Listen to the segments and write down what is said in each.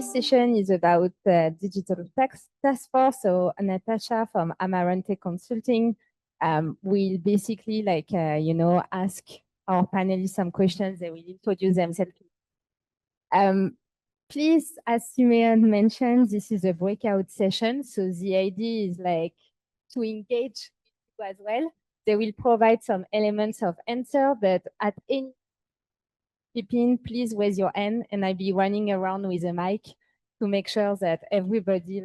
Today's session is about digital task force. So Natasha from Amarante Consulting will basically ask our panelists some questions. They will introduce themselves. Please, as Simeon mentioned, this is a breakout session. So the idea is to engage you as well. They will provide some elements of answer, but at any Pipin, please raise your hand, and I'll be running around with a mic to make sure that everybody,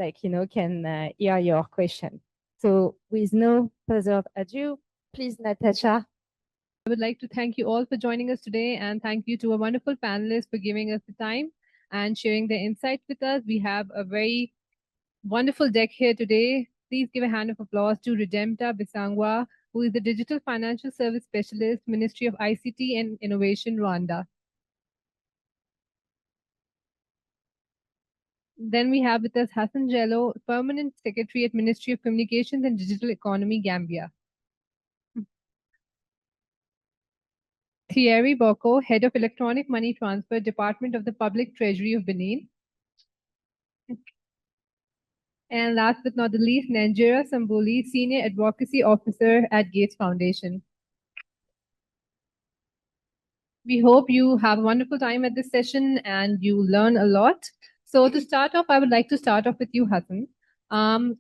can hear your question. So with no further ado, please, Natasha. I would like to thank you all for joining us today, and thank you to our wonderful panelists for giving us the time and sharing their insights with us. We have a very wonderful deck here today. Please give a hand of applause to Redempta Bisangwa, who is the Digital Financial Service Specialist, Ministry of ICT and Innovation, Rwanda. Then we have with us Hassan Jello, Permanent Secretary at Ministry of Communications and Digital Economy, Gambia. Thierry Boko, Head of Electronic Money Transfer, Department of the Public Treasury of Benin. And last but not the least, Nanjira Sambuli, Senior Advocacy Officer at Gates Foundation. We hope you have a wonderful time at this session and you learn a lot. So to start off, I would like to start off with you, Hassan.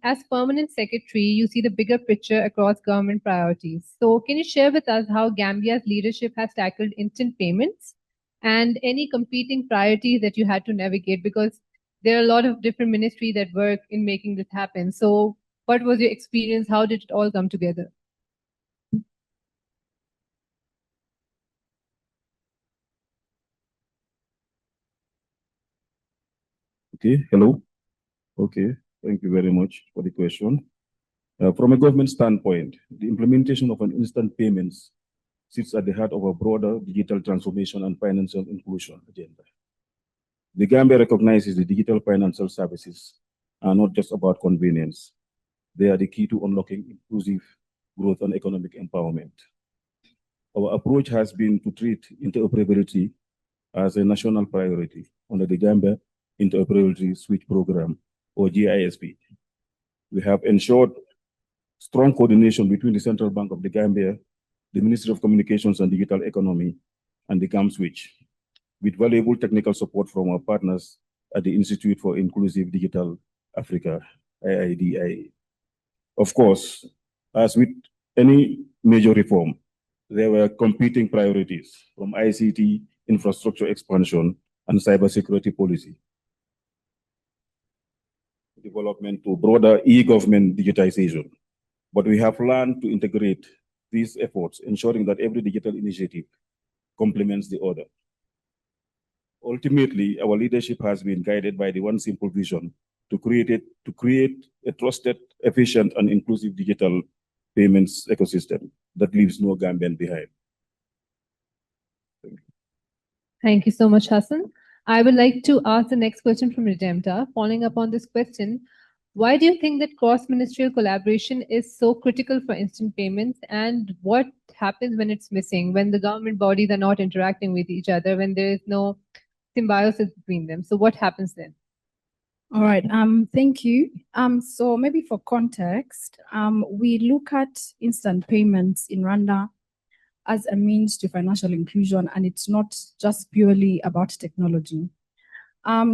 As Permanent Secretary, you see the bigger picture across government priorities. So can you share with us how Gambia's leadership has tackled instant payments and any competing priorities that you had to navigate? Because there are a lot of different ministries that work in making this happen. So what was your experience? How did it all come together? Okay, hello. Okay, thank you very much for the question. From a government standpoint, the implementation of an instant payments sits at the heart of a broader digital transformation and financial inclusion agenda. The Gambia recognizes the digital financial services are not just about convenience. They are the key to unlocking inclusive growth and economic empowerment. Our approach has been to treat interoperability as a national priority under the Gambia Interoperability Switch Program, or GISP. We have ensured strong coordination between the Central Bank of the Gambia, the Ministry of Communications and Digital Economy, and the GAMSwitch, with valuable technical support from our partners at the Institute for Inclusive Digital Africa, IIDIA. Of course, as with any major reform, there were competing priorities from ICT, infrastructure expansion, and cybersecurity policy development to broader e-government digitization. But we have learned to integrate these efforts, ensuring that every digital initiative complements the other. Ultimately, our leadership has been guided by the one simple vision to create a trusted, efficient, and inclusive digital payments ecosystem that leaves no Gambian behind. Thank you. Thank you so much, Hassan. I would like to ask the next question from Redempta. Following up on this question, why do you think that cross-ministerial collaboration is so critical for instant payments, and what happens when it's missing, when the government bodies are not interacting with each other, when there is no symbiosis between them? So what happens then? All right, thank you. So maybe for context, we look at instant payments in Rwanda as a means to financial inclusion, and it's not just purely about technology.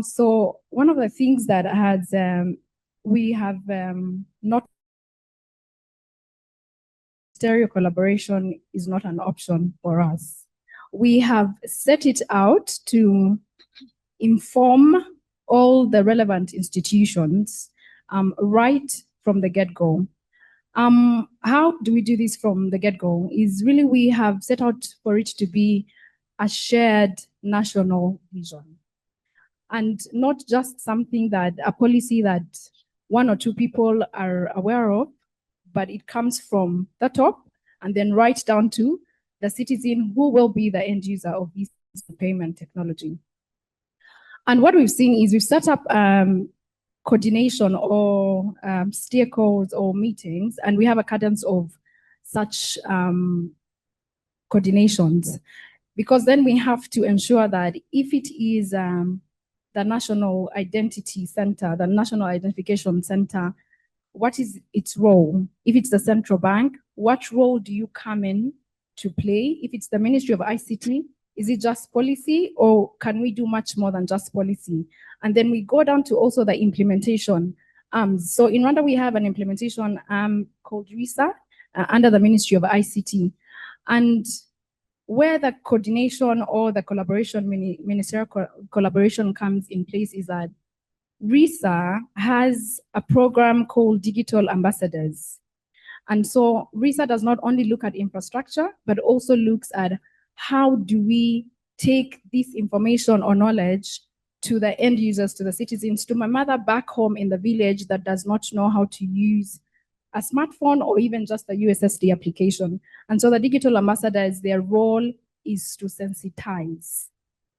So one of the things that has we have not stereo collaboration is not an option for us. We have set it out to inform all the relevant institutions right from the get-go. How do we do this from the get-go? Is really we have set out for it to be a shared national vision, and not just something that a policy that one or two people are aware of, but it comes from the top and then right down to the citizen who will be the end user of this payment technology. And what we've seen is we've set up coordination or steer calls or meetings, and we have a cadence of such coordinations, because then we have to ensure that if it is the National Identity Center, the National Identification Center, what is its role? If it's the central bank, what role do you come in to play? If it's the Ministry of ICT, is it just policy, or can we do much more than just policy? And then we go down to also the implementation. So in Rwanda, we have an implementation called RISA under the Ministry of ICT. And where the coordination or the collaboration, ministerial collaboration comes in place is that RISA has a program called Digital Ambassadors. And so RISA does not only look at infrastructure, but also looks at how do we take this information or knowledge to the end users, to the citizens, to my mother back home in the village that does not know how to use a smartphone or even just a USSD application. And so the digital ambassadors, their role is to sensitize,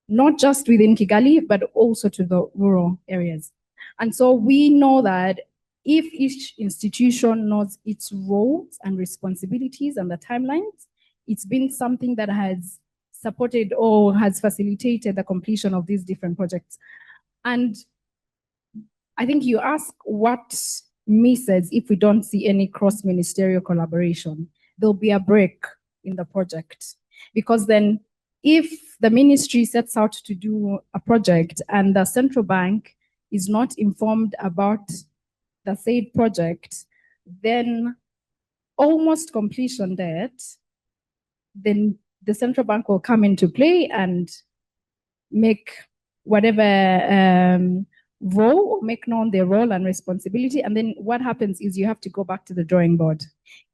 not just within Kigali, but also to the rural areas. And so we know that if each institution knows its roles and responsibilities and the timelines, it's been something that has supported or has facilitated the completion of these different projects. And I think you ask what misses if we don't see any cross-ministerial collaboration. There'll be a break in the project. Because then if the ministry sets out to do a project and the central bank is not informed about the said project, then almost completion date, then the central bank will come into play and make whatever role, or make known their role and responsibility. And then what happens is you have to go back to the drawing board.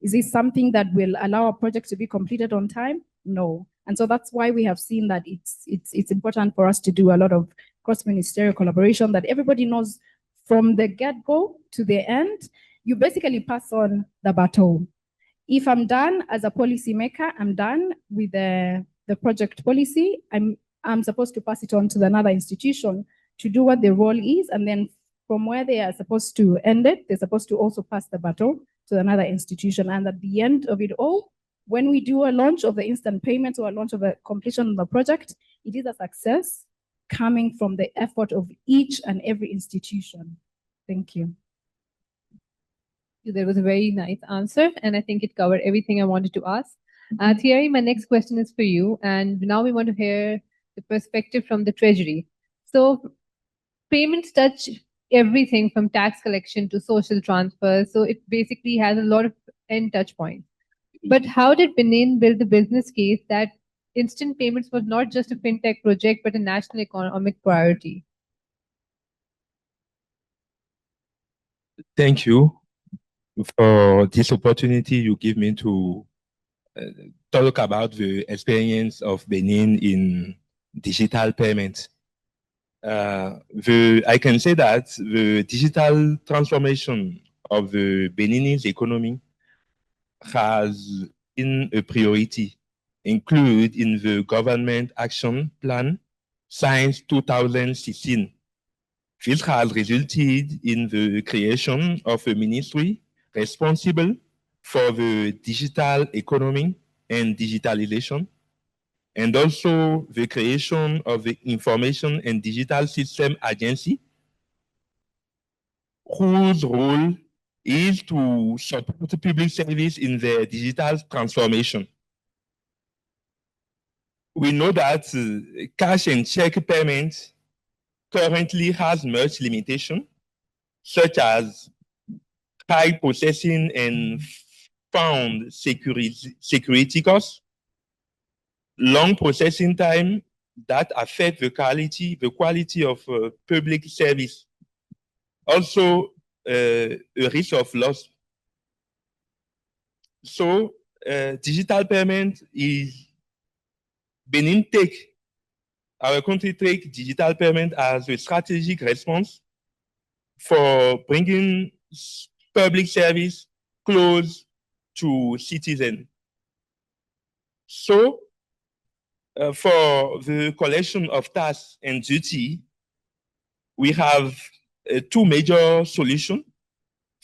Is this something that will allow a project to be completed on time? No. And so that's why we have seen that it's important for us to do a lot of cross-ministerial collaboration, that everybody knows from the get-go to the end. You basically pass on the baton. If I'm done as a policymaker, I'm done with the project policy, I'm supposed to pass it on to another institution to do what their role is, and then from where they are supposed to end it, they're supposed to also pass the baton to another institution. And at the end of it all, when we do a launch of the instant payments or a launch of a completion of the project, it is a success coming from the effort of each and every institution. Thank you. That was a very nice answer, and I think it covered everything I wanted to ask. Thierry, my next question is for you, and now we want to hear the perspective from the Treasury. So payments touch everything from tax collection to social transfers, so it basically has a lot of end touch points. But how did Benin build the business case that instant payments was not just a fintech project, but a national economic priority? Thank you for this opportunity you give me to talk about the experience of Benin in digital payment. I can say that the digital transformation of the Beninese economy has been a priority, included in the government action plan since 2016. This has resulted in the creation of a ministry responsible for the digital economy and digitalization, and also the creation of the Information and Digital System Agency, whose role is to support the public service in their digital transformation. We know that cash and check payment currently has much limitation, such as high processing and fund security costs, long processing time that affect the quality of public service. Also, a risk of loss. So, digital payment is Benin our country take digital payment as a strategic response for bringing public service close to citizens. So, for the collection of tax and duty, we have two major solutions.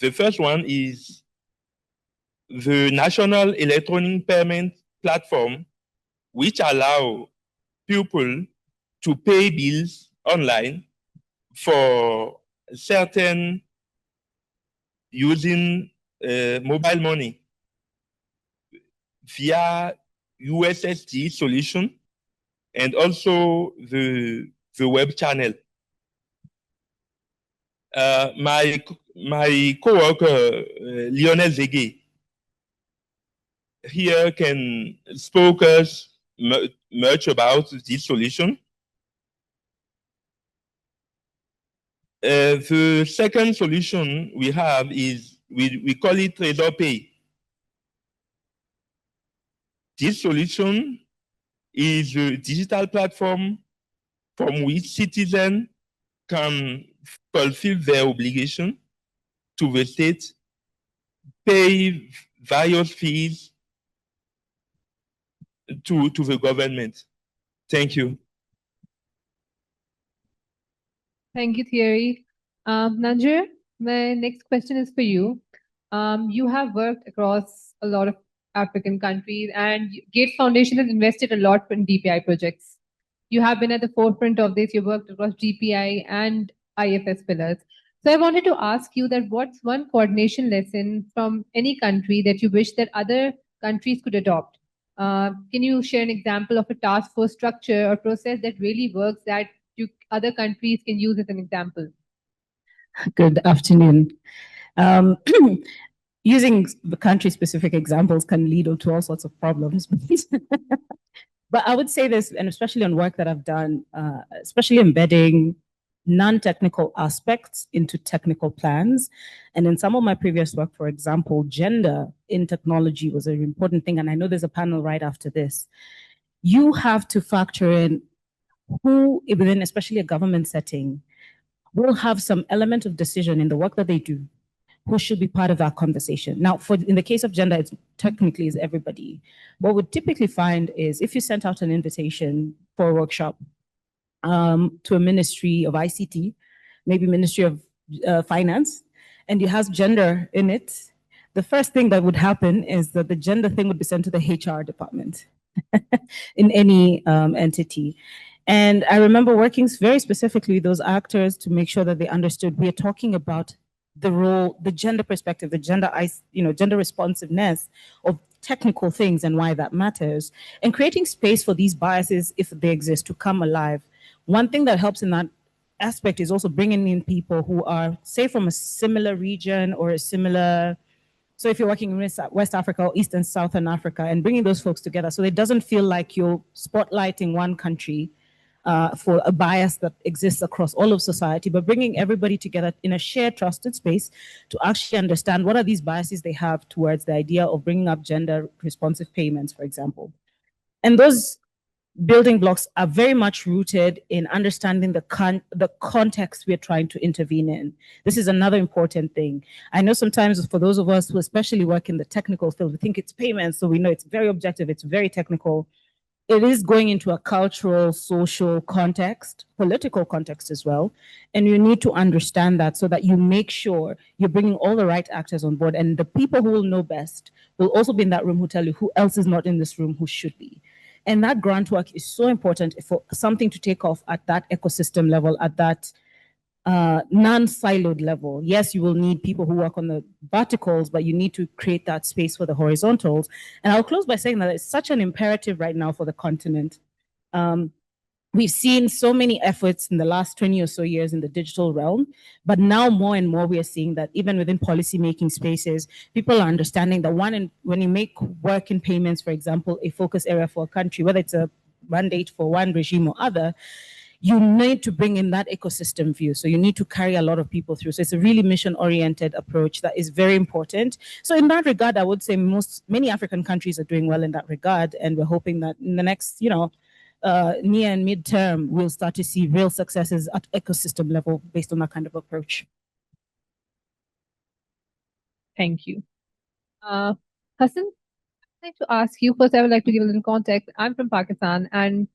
The first one is the National Electronic Payment Platform, which allow people to pay bills online for certain using mobile money via USSD solution and also the web channel. My coworker, Lionel Zegue, here can spoke us much about this solution. The second solution we have is, we call it Trésor Pay. This solution is a digital platform from which citizens can fulfill their obligation to the state, pay various fees to the government. Thank you. Thank you, Thierry. Nanjir, my next question is for you. You have worked across a lot of African countries, and Gates Foundation has invested a lot in DPI projects. You have been at the forefront of this. You worked across DPI and IFS pillars. So I wanted to ask you that what's one coordination lesson from any country that you wish that other countries could adopt? Can you share an example of a task force structure or process that really works that other countries can use as an example? Good afternoon. Using the country-specific examples can lead to all sorts of problems. But I would say this, and especially on work that I've done, especially embedding non-technical aspects into technical plans. And in some of my previous work, for example, gender in technology was an important thing. And I know there's a panel right after this. You have to factor in who, within especially a government setting, will have some element of decision in the work that they do, who should be part of that conversation. Now, in the case of gender, it's technically is everybody. What we typically find is if you sent out an invitation for a workshop to a ministry of ICT, maybe Ministry of Finance, and you have gender in it, the first thing that would happen is that the gender thing would be sent to the HR department in any entity. And I remember working very specifically with those actors to make sure that they understood we are talking about the role, the gender perspective, the gender responsiveness of technical things and why that matters, and creating space for these biases, if they exist, to come alive. One thing that helps in that aspect is also bringing in people who are, say, from a similar region or a similar, so if you're working in West Africa or East and Southern Africa, and bringing those folks together so it doesn't feel like you're spotlighting one country for a bias that exists across all of society, but bringing everybody together in a shared trusted space to actually understand what are these biases they have towards the idea of bringing up gender responsive payments, for example. And those building blocks are very much rooted in understanding the context we're trying to intervene in. This is another important thing. I know sometimes for those of us who especially work in the technical field, we think it's payments, so we know it's very objective, it's very technical. It is going into a cultural, social context, political context as well. And you need to understand that so that you make sure you're bringing all the right actors on board. And the people who will know best will also be in that room who tell you who else is not in this room who should be. And that grant work is so important for something to take off at that ecosystem level, at that non-siloed level. Yes, you will need people who work on the verticals, but you need to create that space for the horizontals. And I'll close by saying that it's such an imperative right now for the continent. We've seen so many efforts in the last 20 or so years in the digital realm, but now more and more we are seeing that even within policy-making spaces, people are understanding that when you make work in payments, for example, a focus area for a country, whether it's a mandate for one regime or other, you need to bring in that ecosystem view. So you need to carry a lot of people through. So it's a really mission-oriented approach that is very important. So in that regard, I would say many African countries are doing well in that regard. And we're hoping that in the next, near and midterm, we'll start to see real successes at ecosystem level based on that kind of approach. Thank you. Hassan, I'd like to ask you, first I would like to give a little context. I'm from Pakistan, and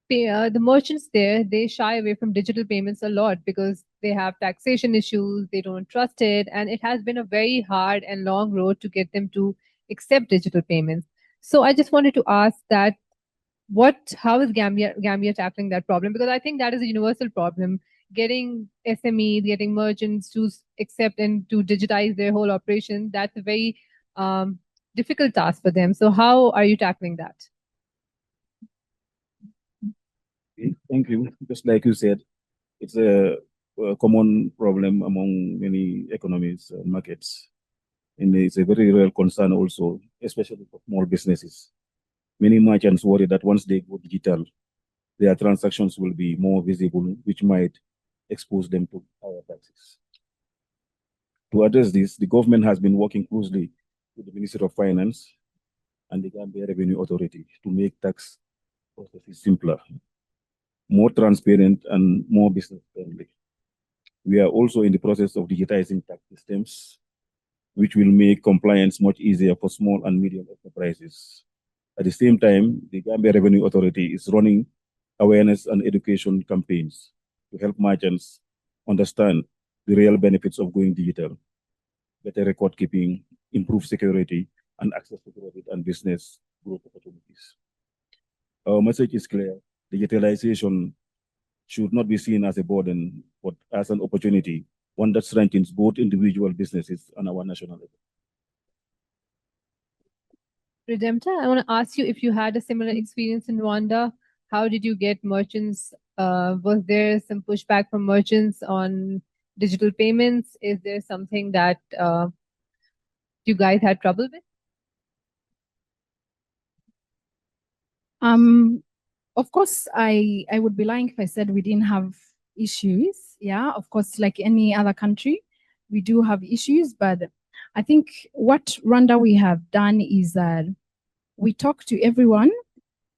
the merchants there, they shy away from digital payments a lot because they have taxation issues, they don't trust it, and it has been a very hard and long road to get them to accept digital payments. So I just wanted to ask that, how is Gambia tackling that problem? Because I think that is a universal problem. getting SMEs, getting merchants to accept and to digitize their whole operation, that's a very difficult task for them. So how are you tackling that? Okay, thank you. Just like you said, it's a common problem among many economies and markets. And it's a very real concern also, especially for small businesses. Many merchants worry that once they go digital, their transactions will be more visible, which might expose them to higher taxes. To address this, the government has been working closely with the Ministry of Finance and the Gambia Revenue Authority to make tax processes simpler, more transparent, and more business-friendly. We are also in the process of digitizing tax systems, which will make compliance much easier for small and medium enterprises. At the same time, the Gambia Revenue Authority is running awareness and education campaigns to help merchants understand the real benefits of going digital, better record keeping, improved security, and access to credit and business growth opportunities. Our message is clear. Digitalization should not be seen as a burden, but as an opportunity, one that strengthens both individual businesses and our national economy. Redempta, I want to ask you if you had a similar experience in Rwanda. How did you get merchants? Was there some pushback from merchants on digital payments? Is there something that you guys had trouble with? Of course, I would be lying if I said we didn't have issues. Yeah, of course, like any other country, we do have issues. But I think what Rwanda we have done is that we talk to everyone,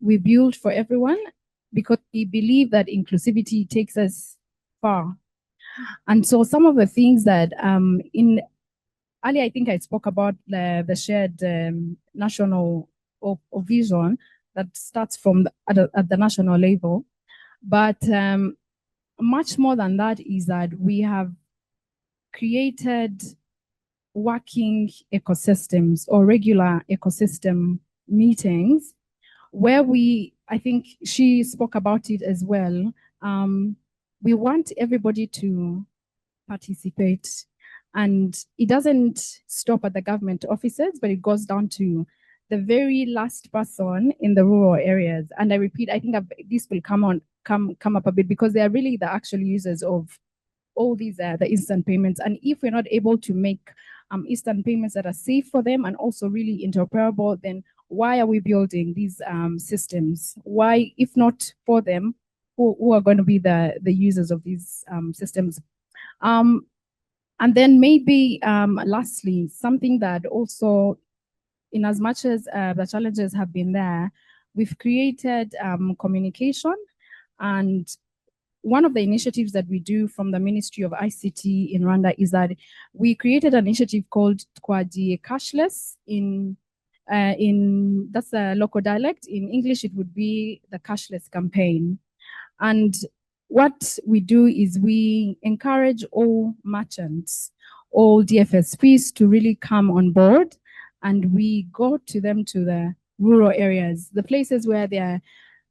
we build for everyone, because we believe that inclusivity takes us far. And so some of the things that earlier I think I spoke about the shared national vision that starts from at the national level. But much more than that is that we have created working ecosystems or regular ecosystem meetings where I think she spoke about it as well. We want everybody to participate, and it doesn't stop at the government offices, but it goes down to the very last person in the rural areas. And I repeat, I think this will come up a bit because they are really the actual users of all these the instant payments. And if we're not able to make instant payments that are safe for them and also really interoperable, then why are we building these systems? Why, if not for them, who are going to be the users of these systems? And then maybe lastly, something that also, in as much as the challenges have been there, we've created communication. And one of the initiatives that we do from the Ministry of ICT in Rwanda is that we created an initiative called Twagiye Cashless that's a local dialect. In English, it would be the Cashless Campaign. And what we do is we encourage all merchants, all DFSPs to really come on board, and we go to them to the rural areas, the places where there are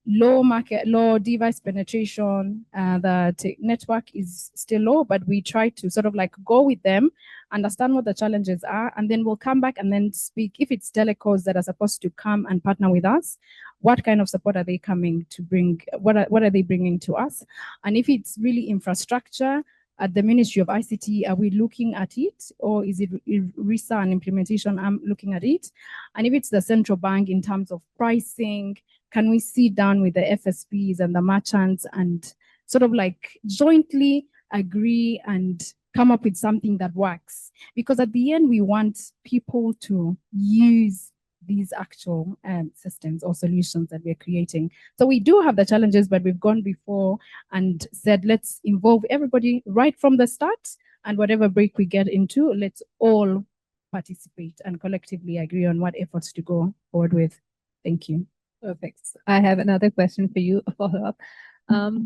low device penetration, the network is still low, but we try to sort of like go with them, understand what the challenges are, and then we'll come back and then speak. If it's telecos that are supposed to come and partner with us, what kind of support are they coming to bring? What are they bringing to us? And if it's really infrastructure, at the Ministry of ICT, are we looking at it, or is it RISA and implementation? I'm looking at it. And if it's the central bank in terms of pricing, can we sit down with the FSPs and the merchants and sort of like jointly agree and come up with something that works? Because at the end, we want people to use these actual systems or solutions that we're creating. So we do have the challenges, but we've gone before and said, let's involve everybody right from the start, and whatever break we get into, let's all participate and collectively agree on what efforts to go forward with. Thank you. Perfect. I have another question for you, a follow-up.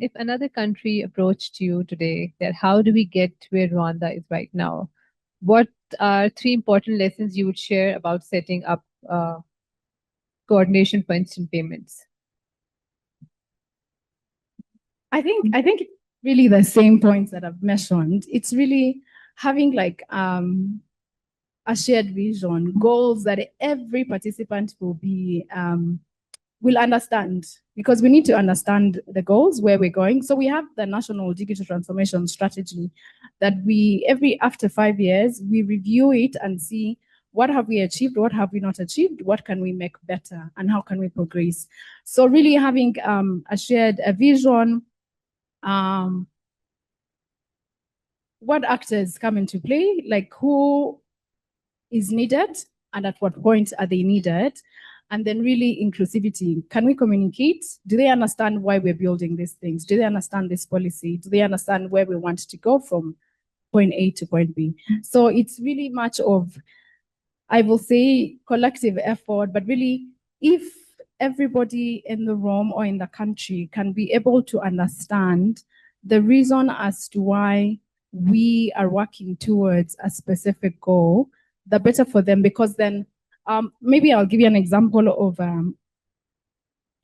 If another country approached you today, that how do we get to where Rwanda is right now? What are 3 important lessons you would share about setting up coordination for instant payments? I think really the same points that I've mentioned. It's really having like a shared vision, goals that every participant will understand, because we need to understand the goals, where we're going. So we have the National Digital Transformation Strategy that after 5 years, we review it and see what have we achieved, what have we not achieved, what can we make better, and how can we progress. So really having a vision, what actors come into play, like who is needed and at what point are they needed, and then really inclusivity. Can we communicate? Do they understand why we're building these things? Do they understand this policy? Do they understand where we want to go from point A to point B? So it's really much of, I will say, collective effort, but really if everybody in the room or in the country can be able to understand the reason as to why we are working towards a specific goal, the better for them. Because then maybe I'll give you an example of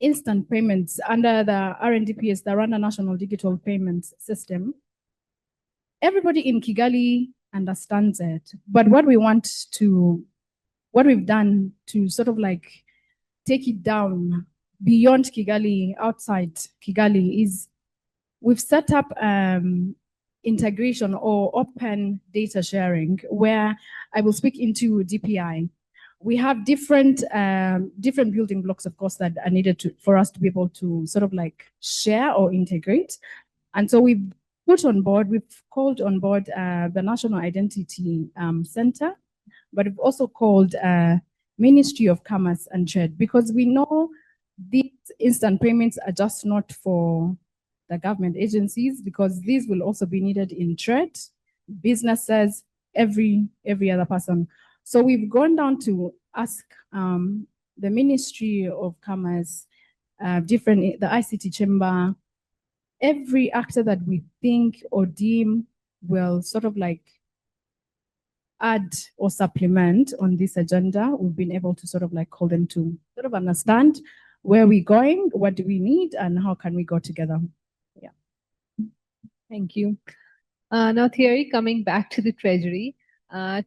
instant payments under the RNDPS, the Rwanda National Digital Payments System. Everybody in Kigali understands it, but what we've done to sort of like take it down beyond Kigali, outside Kigali, is we've set up integration or open data sharing, where I will speak into DPI. We have different building blocks, of course, that are needed for us to be able to sort of like share or integrate. And so we've called on board the National Identity Center, but we've also called Ministry of Commerce and Trade, because we know these instant payments are just not for the government agencies, because these will also be needed in trade, businesses, every other person. So we've gone down to ask the Ministry of Commerce, the ICT chamber, every actor that we think or deem will sort of like add or supplement on this agenda. We've been able to sort of like call them to sort of understand where we're going, what do we need, and how can we go together. Yeah. Thank you. Now, Thierry, coming back to the Treasury.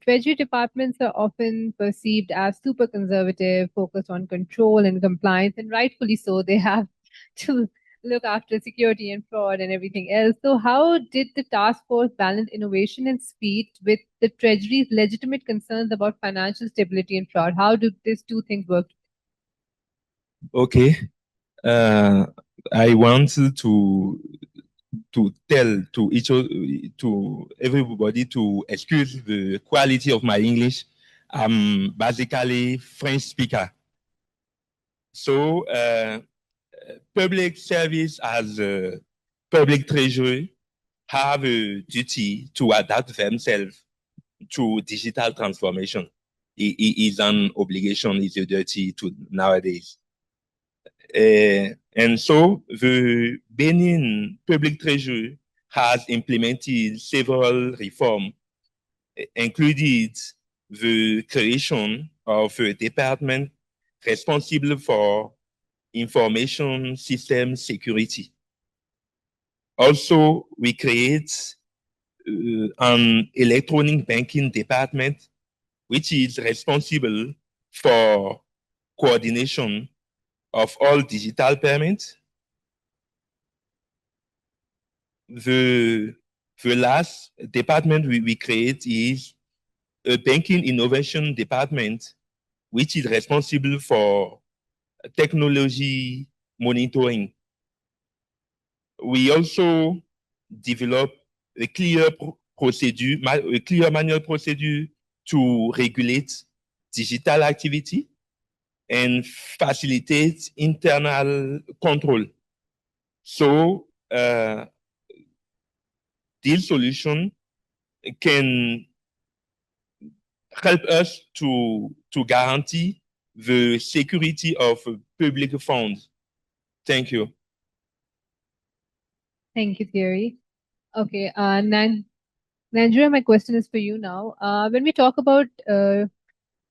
Treasury departments are often perceived as super conservative, focused on control and compliance, and rightfully so. They have to look after security and fraud and everything else. So how did the task force balance innovation and speed with the Treasury's legitimate concerns about financial stability and fraud? How do these two things work? Okay. I want to tell to everybody to excuse the quality of my English. I'm basically French speaker. So public service as public treasury have a duty to adapt themselves to digital transformation. It is an obligation, it's a duty to nowadays. And so the Benin Public Treasury has implemented several reforms, included the creation of a department responsible for information system security. Also, we create an electronic banking department, which is responsible for coordination of all digital payments. The last department we create is a banking innovation department, which is responsible for technology monitoring. We also develop a clear manual procedure to regulate digital activity and facilitate internal control. So this solution can help us to guarantee the security of public funds. Thank you. Thank you, Thierry. Okay, Nanjira, my question is for you now. When we talk about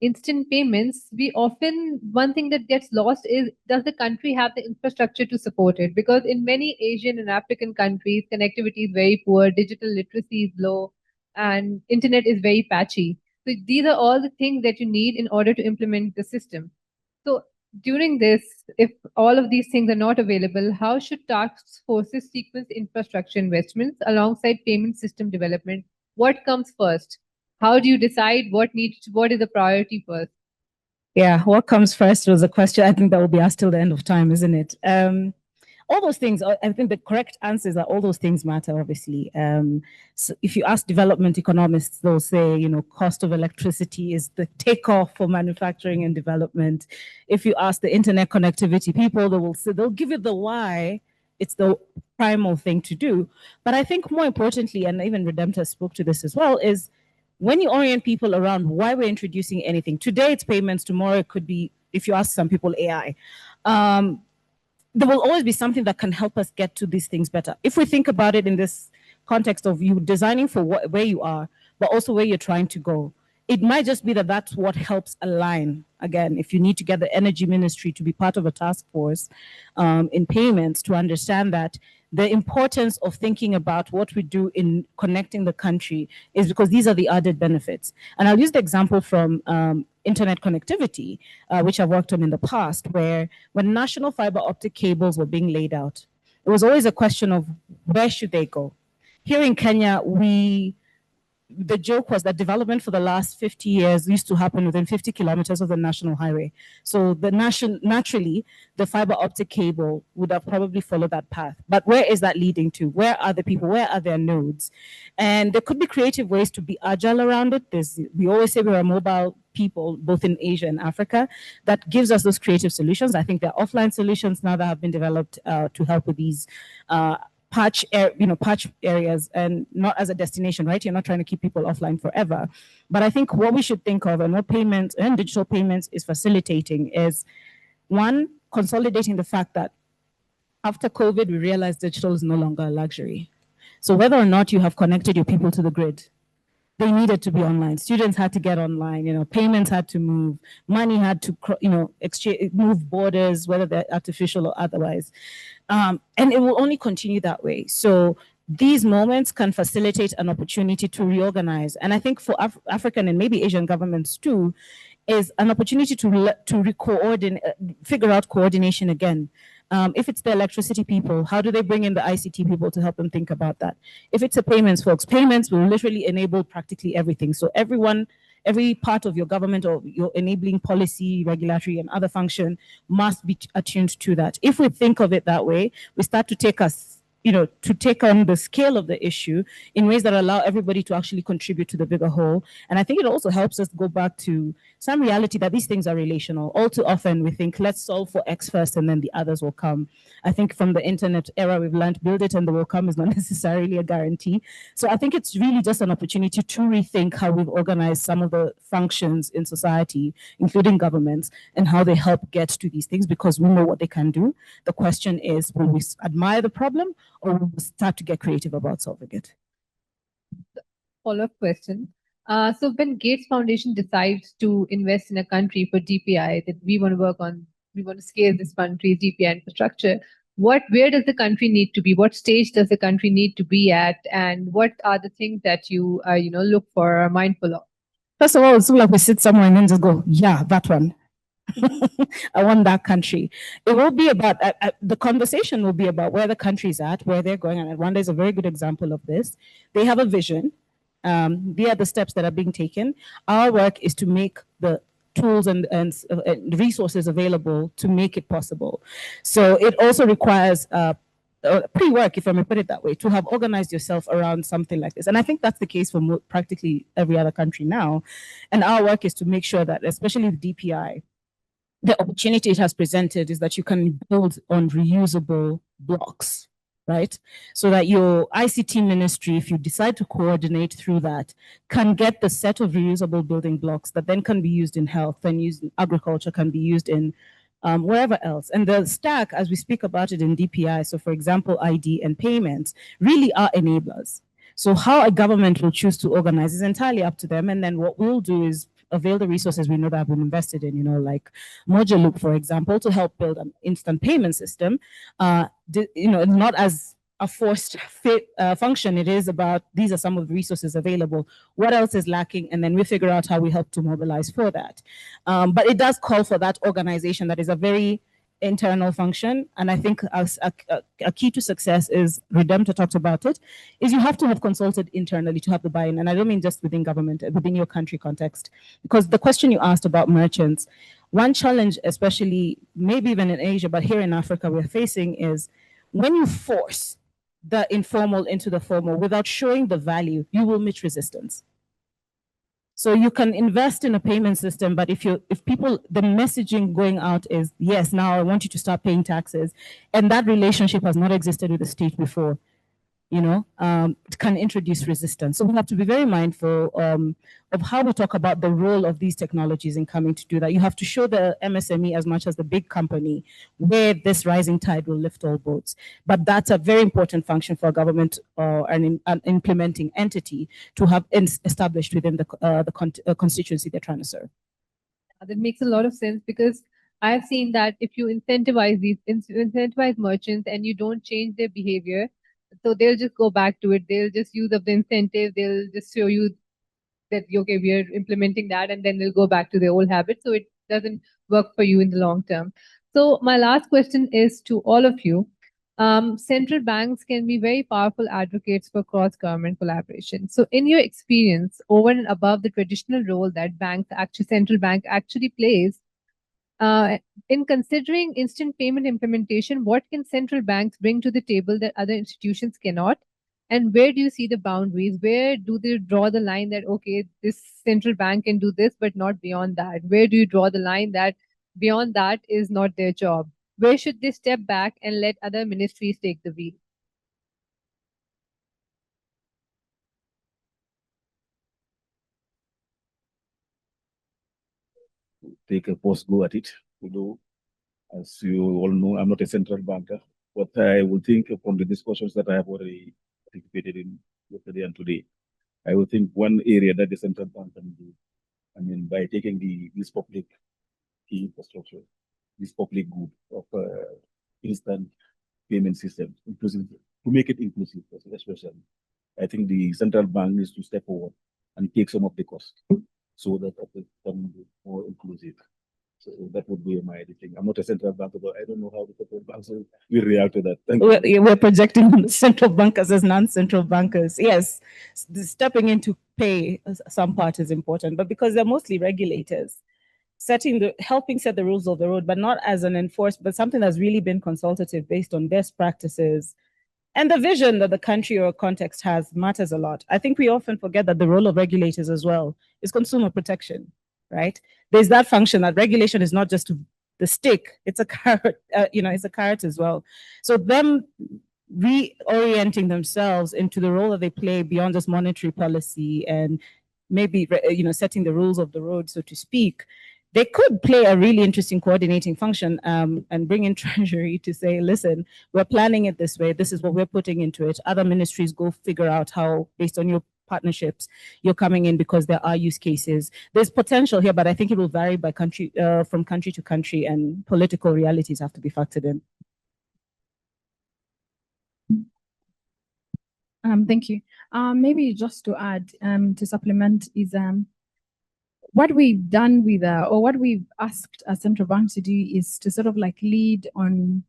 instant payments, one thing that gets lost is, does the country have the infrastructure to support it? Because in many Asian and African countries, connectivity is very poor, digital literacy is low, and internet is very patchy. So these are all the things that you need in order to implement the system. So during this, if all of these things are not available, how should task forces sequence infrastructure investments alongside payment system development? What comes first? How do you decide what is the priority first? Yeah, what comes first was a question I think that will be asked till the end of time, isn't it? All those things, I think the correct answer is that all those things matter, obviously. So if you ask development economists, they'll say, cost of electricity is the takeoff for manufacturing and development. If you ask the internet connectivity people, they'll give you the why. It's the primal thing to do. But I think more importantly, and even Redemptor spoke to this as well, is when you orient people around why we're introducing anything. Today it's payments, tomorrow it could be, if you ask some people, AI. There will always be something that can help us get to these things better. If we think about it in this context of you designing for where you are, but also where you're trying to go, it might just be that that's what helps align. Again, if you need to get the energy ministry to be part of a task force in payments to understand that the importance of thinking about what we do in connecting the country is because these are the added benefits. And I'll use the example from internet connectivity, which I've worked on in the past, where when national fiber optic cables were being laid out, it was always a question of where should they go? Here in Kenya, the joke was that development for the last 50 years used to happen within 50 kilometers of the national highway. So naturally, the fiber optic cable would have probably followed that path. But where is that leading to? Where are the people? Where are their nodes? And there could be creative ways to be agile around it. We always say we're a mobile people, both in Asia and Africa. That gives us those creative solutions. I think there are offline solutions now that have been developed to help with these patch areas, and not as a destination, right? You're not trying to keep people offline forever. But I think what we should think of, and what payments and digital payments is facilitating, is one, consolidating the fact that after COVID, we realized digital is no longer a luxury. So whether or not you have connected your people to the grid, they needed to be online. Students had to get online, payments had to move, money had to, exchange, move borders, whether they're artificial or otherwise. And it will only continue that way. So these moments can facilitate an opportunity to reorganize. And I think for African and maybe Asian governments too, is an opportunity to figure out coordination again. If it's the electricity people, how do they bring in the ICT people to help them think about that? If it's the payments folks, payments will literally enable practically everything. So every part of your government or your enabling policy, regulatory, and other function must be attuned to that. If we think of it that way, we start to take on the scale of the issue in ways that allow everybody to actually contribute to the bigger whole. And I think it also helps us go back to some reality that these things are relational. All too often we think, let's solve for X first and then the others will come. I think from the internet era, we've learned build it and they will come is not necessarily a guarantee. So I think it's really just an opportunity to rethink how we've organized some of the functions in society, including governments, and how they help get to these things, because we know what they can do. The question is, will we admire the problem, or will we start to get creative about solving it? Follow-up question. So when Gates Foundation decides to invest in a country for DPI, that we want to scale this country's DPI infrastructure, where does the country need to be? What stage does the country need to be at? And what are the things that you look for or are mindful of? First of all, it's not like we sit somewhere and then just go, yeah, that one. I want that country. It will be about, the conversation will be about where the country's at, where they're going. And Rwanda is a very good example of this. They have a vision. They are the steps that are being taken. Our work is to make the tools and resources available to make it possible. So it also requires pre-work, if I may put it that way, to have organized yourself around something like this. And I think that's the case for practically every other country now. And our work is to make sure that, especially with DPI, the opportunity it has presented is that you can build on reusable blocks, right? So that your ICT ministry, if you decide to coordinate through that, can get the set of reusable building blocks that then can be used in health, then used in agriculture, can be used in wherever else. And the stack, as we speak about it in DPI, so for example, ID and payments, really are enablers. So how a government will choose to organize is entirely up to them. And then what we'll do is avail the resources we know that have been invested in, like Mojaloop, for example, to help build an instant payment system. It's not as a forced fit function. It is about, these are some of the resources available. What else is lacking? And then we figure out how we help to mobilize for that. But it does call for that organization that is a very internal function. And I think a key to success is, Redemptor talked about it, is you have to have consulted internally to have the buy-in. And I don't mean just within government, within your country context. Because the question you asked about merchants, one challenge, especially maybe even in Asia, but here in Africa we're facing, is when you force the informal into the formal without showing the value, you will meet resistance. So you can invest in a payment system, but if people, the messaging going out is, yes, now I want you to start paying taxes, and that relationship has not existed with the state before, it can introduce resistance. So we have to be very mindful of how we talk about the role of these technologies in coming to do that. You have to show the MSME as much as the big company where this rising tide will lift all boats. But that's a very important function for a government or an implementing entity to have established within the constituency they're trying to serve. That makes a lot of sense, because I've seen that if you incentivize merchants and you don't change their behavior, so they'll just go back to it. They'll just use up the incentive. They'll just show you that, okay, we are implementing that, and then they'll go back to their old habits. So it doesn't work for you in the long term. So my last question is to all of you. Central banks can be very powerful advocates for cross-government collaboration. So in your experience, over and above the traditional role that central bank actually plays, in considering instant payment implementation, what can central banks bring to the table that other institutions cannot? And where do you see the boundaries? Where do they draw the line that, okay, this central bank can do this, but not beyond that? Where do you draw the line that beyond that is not their job? Where should they step back and let other ministries take the wheel? Take a first go at it. Although, as you all know, I'm not a central banker, but I would think from the discussions that I have already participated in yesterday and today, I would think one area that the central bank can do, by taking this public key infrastructure, this public good of instant payment system, inclusive, to make it inclusive, especially, I think the central bank needs to step forward and take some of the cost so that it can be more inclusive. So that would be my thing. I'm not a central banker, but I don't know how the central banks will react to that. Thank you. We're projecting on the central bankers as non-central bankers. Yes, stepping in to pay some part is important, but because they're mostly regulators, helping set the rules of the road, but not as an enforced, but something that's really been consultative based on best practices. And the vision that the country or context has matters a lot. I think we often forget that the role of regulators as well is consumer protection, right? There's that function that regulation is not just the stick, it's a carrot, it's a carrot as well. So them reorienting themselves into the role that they play beyond just monetary policy and maybe, setting the rules of the road, so to speak, they could play a really interesting coordinating function and bring in Treasury to say, listen, we're planning it this way. This is what we're putting into it. Other ministries go figure out how, based on your partnerships, you're coming in because there are use cases. There's potential here, but I think it will vary by country, from country to country, and political realities have to be factored in. Thank you. Maybe just to add, to supplement is what we've done with, or what we've asked a central bank to do is to sort of like lead on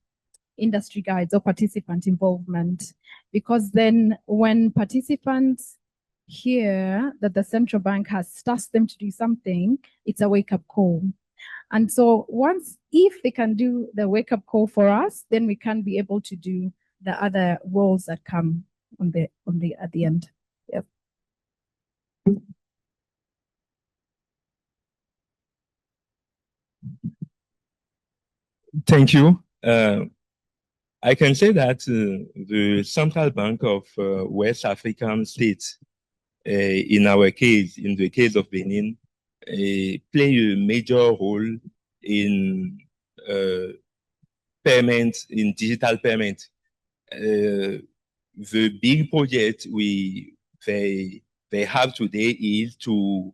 industry guides or participant involvement, because then when participants hear that the central bank has tasked them to do something, it's a wake-up call. And so if they can do the wake-up call for us, then we can be able to do the other roles that come at the end. Yep. Thank you. I can say that the Central Bank of West African states, in our case, in the case of Benin, play a major role in payment, in digital payment. The big project they have today is to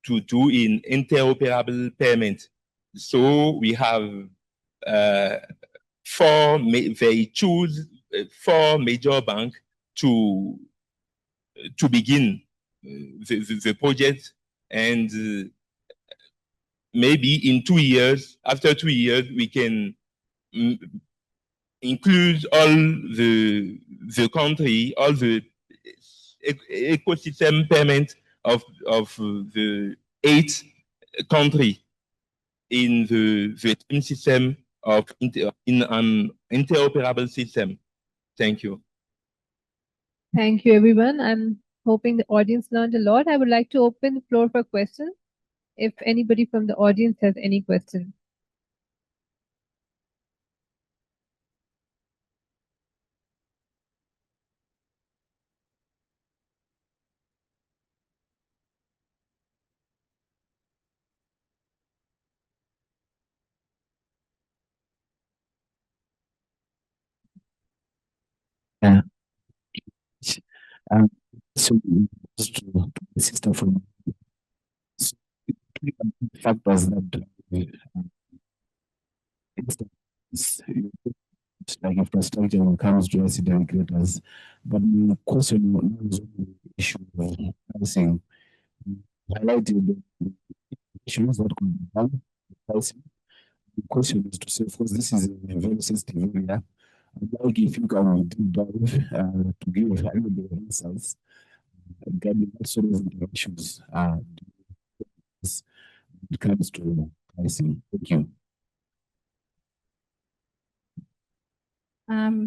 to do in interoperable payment. So we have they choose 4 major banks to begin the project, and maybe in 2 years, after 2 years, we can include all the country, all the ecosystem payment of the 8 country in the team system in an interoperable system. Thank you. Thank you, everyone. I'm hoping the audience learned a lot. I would like to open the floor for questions. If anybody from the audience has any questions. Yeah. So just to the system from factors that like infrastructure when it comes to accident creators. But the question is the issue of pricing. Highlighted the issues that could be done with pricing. The question is to say, of course, this is a very sensitive area. I'd like if you can deep dive to give a little bit of insights regarding what sort of issues it comes to pricing. Thank you.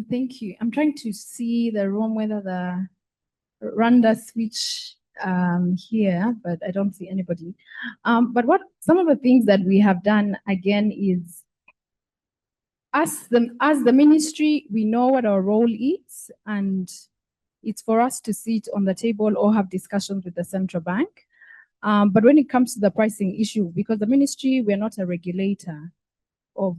Thank you. I'm trying to see the room whether the Rwanda switch here, but I don't see anybody. But what some of the things that we have done again is as the ministry, we know what our role is, and it's for us to sit on the table or have discussions with the central bank. But when it comes to the pricing issue, because the ministry, we're not a regulator of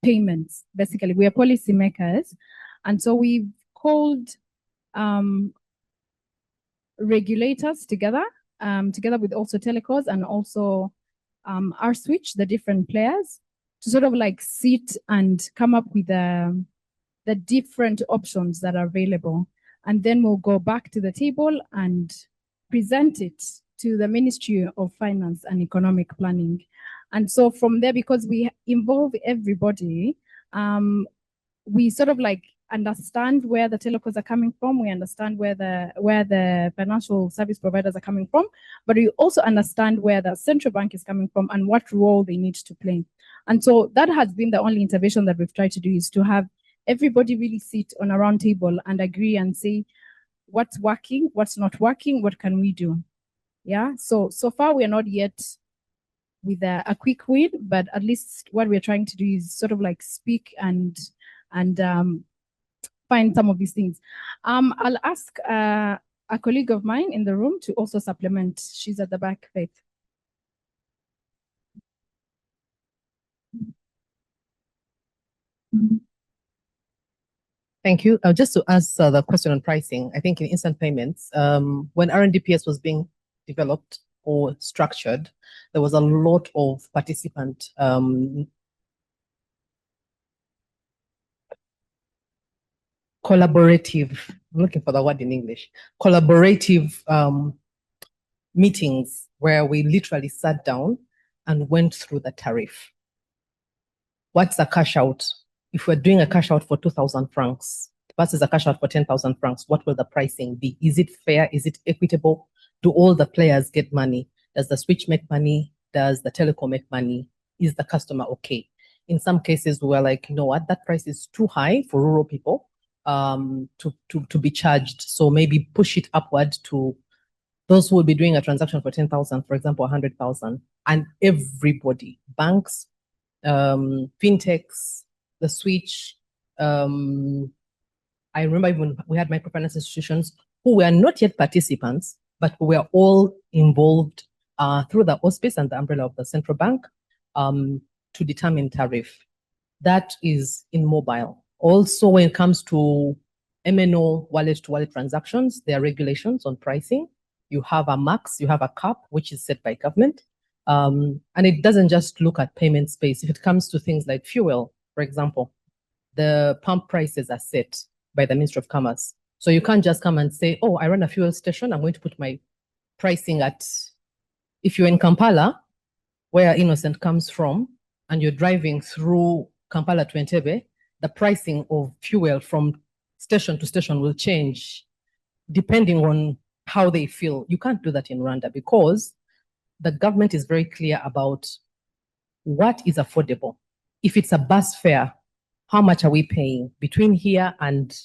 payments, basically, we are policymakers. And so we've called regulators together, together with also telecos and also our switch, the different players, to sort of like sit and come up with the different options that are available. And then we'll go back to the table and present it to the Ministry of Finance and Economic Planning. And so from there, because we involve everybody, we sort of like understand where the telecos are coming from. We understand where the financial service providers are coming from, but we also understand where the central bank is coming from and what role they need to play. And so that has been the only intervention that we've tried to do, is to have everybody really sit on a round table and agree and say what's working, what's not working, what can we do? Yeah. So far we are not yet with a quick win, but at least what we're trying to do is sort of like speak and find some of these things. I'll ask a colleague of mine in the room to also supplement. She's at the back, Faith. Thank you. Just to answer the question on pricing, I think in instant payments, when RNDPS was being developed or structured, there was a lot of participant collaborative, I'm looking for the word in English, collaborative meetings where we literally sat down and went through the tariff. What's the cash out? If we're doing a cash out for 2,000 francs versus a cash out for 10,000 francs, what will the pricing be? Is it fair? Is it equitable? Do all the players get money? Does the switch make money? Does the telecom make money? Is the customer okay? In some cases, we were like, you know what, that price is too high for rural people to be charged. So maybe push it upward to those who will be doing a transaction for 10,000, for example, 100,000, and everybody, banks, fintechs, the switch. I remember even we had microfinance institutions who were not yet participants, but we were all involved through the auspice and the umbrella of the central bank to determine tariff. That is in mobile. Also, when it comes to MNO wallet-to-wallet transactions, there are regulations on pricing. You have a max, you have a cap, which is set by government. And it doesn't just look at payment space. If it comes to things like fuel, for example, the pump prices are set by the Ministry of Commerce. So you can't just come and say, oh, I run a fuel station, I'm going to put my pricing at, if you're in Kampala, where Innocent comes from, and you're driving through Kampala to Entebbe, the pricing of fuel from station to station will change depending on how they feel. You can't do that in Rwanda because the government is very clear about what is affordable. If it's a bus fare, how much are we paying between here and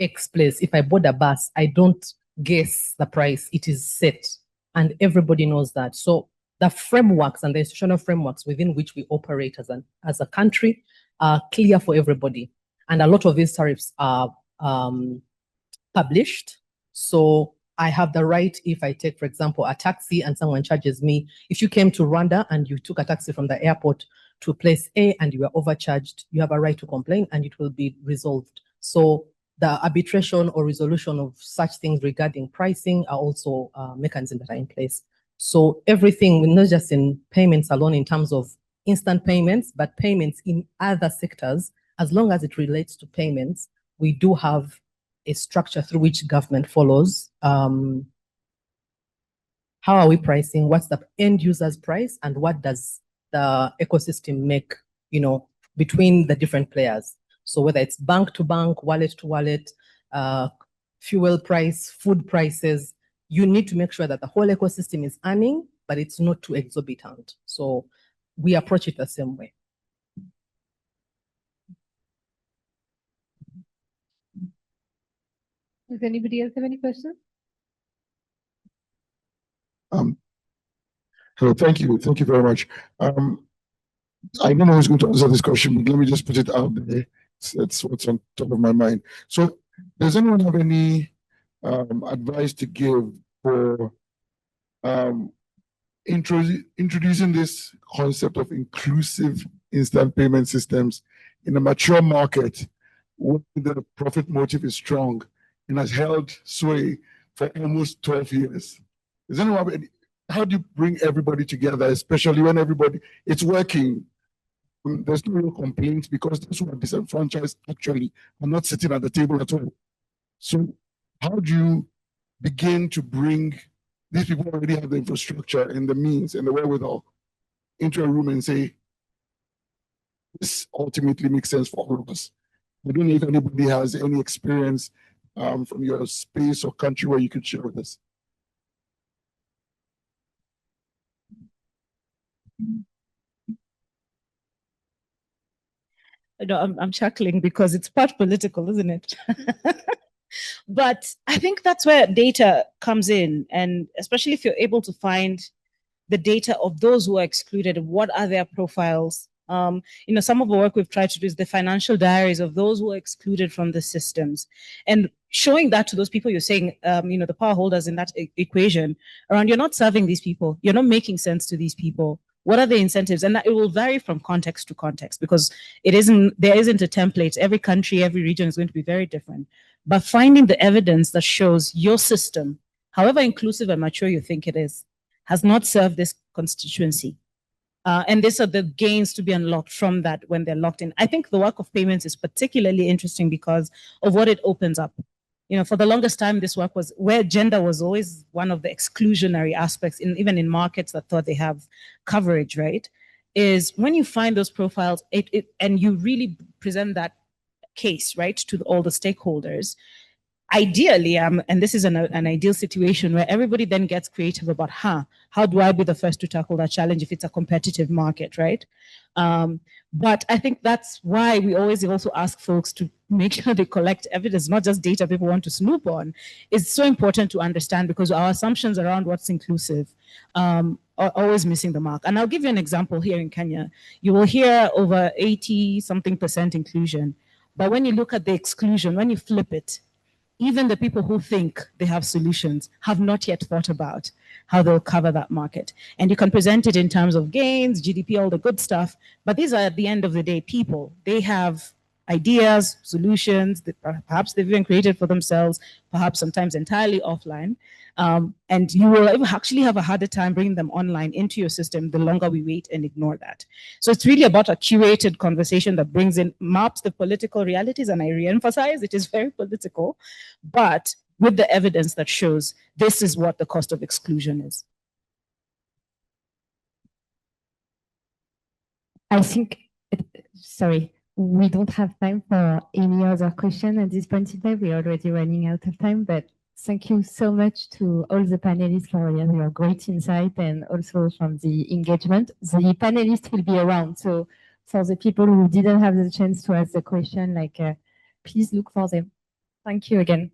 X place? If I board a bus, I don't guess the price, it is set, and everybody knows that. So the frameworks and the institutional frameworks within which we operate as a country are clear for everybody. And a lot of these tariffs are published. So I have the right, if I take, for example, a taxi and someone charges me, if you came to Rwanda and you took a taxi from the airport to place A and you were overcharged, you have a right to complain and it will be resolved. So the arbitration or resolution of such things regarding pricing are also mechanisms that are in place. So everything, not just in payments alone in terms of instant payments, but payments in other sectors, as long as it relates to payments, we do have a structure through which government follows. How are we pricing? What's the end user's price? And what does the ecosystem make, between the different players? So whether it's bank to bank, wallet to wallet, fuel price, food prices, you need to make sure that the whole ecosystem is earning, but it's not too exorbitant. So we approach it the same way. Does anybody else have any questions? Hello, thank you. Thank you very much. I don't know who's going to answer this question, but let me just put it out there. It's what's on top of my mind. So does anyone have any advice to give for introducing this concept of inclusive instant payment systems in a mature market where the profit motive is strong and has held sway for almost 12 years? Does anyone have any, how do you bring everybody together, especially when it's working? There's no real complaints because those who are disenfranchised actually are not sitting at the table at all. So how do you begin to bring these people who already have the infrastructure and the means and the wherewithal into a room and say, this ultimately makes sense for all of us? I don't know if anybody has any experience from your space or country where you could share with us. I'm chuckling because it's part political, isn't it? But I think that's where data comes in, and especially if you're able to find the data of those who are excluded, what are their profiles? Some of the work we've tried to do is the financial diaries of those who are excluded from the systems, and showing that to those people you're saying, the power holders in that equation around, you're not serving these people, you're not making sense to these people. What are the incentives? And that it will vary from context to context because there isn't a template. Every country, every region is going to be very different. But finding the evidence that shows your system, however inclusive and mature you think it is, has not served this constituency. And these are the gains to be unlocked from that when they're locked in. I think the work of payments is particularly interesting because of what it opens up. For the longest time, this work was where gender was always one of the exclusionary aspects, even in markets that thought they have coverage, right? Is when you find those profiles and you really present that case, right, to all the stakeholders, ideally, and this is an ideal situation where everybody then gets creative about, how do I be the first to tackle that challenge if it's a competitive market, right? But I think that's why we always also ask folks to make sure they collect evidence, not just data people want to snoop on. It's so important to understand because our assumptions around what's inclusive are always missing the mark. And I'll give you an example here in Kenya. You will hear over 80-something% inclusion. But when you look at the exclusion, when you flip it, even the people who think they have solutions have not yet thought about how they'll cover that market. And you can present it in terms of gains, GDP, all the good stuff. But these are, at the end of the day, people. They have ideas, solutions that perhaps they've even created for themselves, perhaps sometimes entirely offline. And you will actually have a harder time bringing them online into your system the longer we wait and ignore that. So it's really about a curated conversation that brings in, maps the political realities, and I re-emphasize it is very political, but with the evidence that shows this is what the cost of exclusion is. I think, sorry, we don't have time for any other question at this point in time. We're already running out of time, but thank you so much to all the panelists for your great insight and also from the engagement. The panelists will be around. So for the people who didn't have the chance to ask the question, please look for them. Thank you again.